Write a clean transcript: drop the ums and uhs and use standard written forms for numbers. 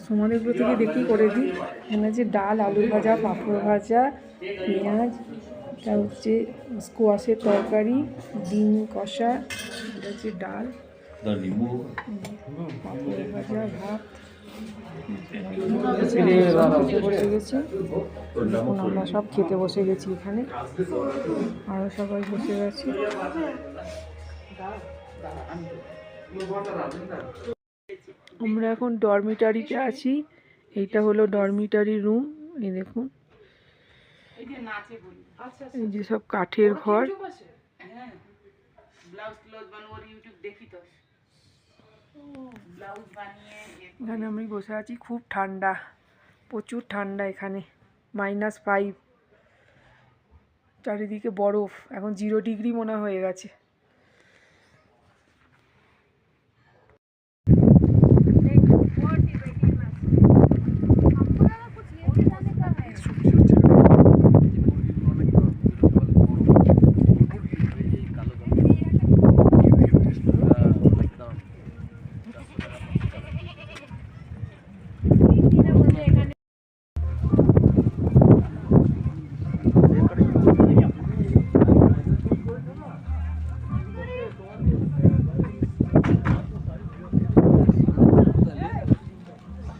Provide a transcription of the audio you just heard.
সমাধিগুলো থেকে দেখেই করে দিই। এখানে আছে ডাল, আলু ভাজা, পাঁপড় ভাজা, পেঁয়াজ, এটা হচ্ছে স্কোয়াশের তরকারি, ডিম কষা, এটা হচ্ছে ডাল, পাঁপড় ভাজা, ভাত। খেতে বসে গেছি, এখন আমরা সব খেতে বসে গেছি। এখানে আরও সবাই বসে গেছি। আমরা এখন ডরমিটারিতে আছি। এইটা হলো ডরমিটারি রুম। এই দেখুন, এই যে সব কাঠের ঘর। এখানে আমি বসে আছি, খুব ঠান্ডা, প্রচুর ঠান্ডা এখানে, -5, চারিদিকে বরফ, এখন 0 ডিগ্রি মনে হয়ে গেছে।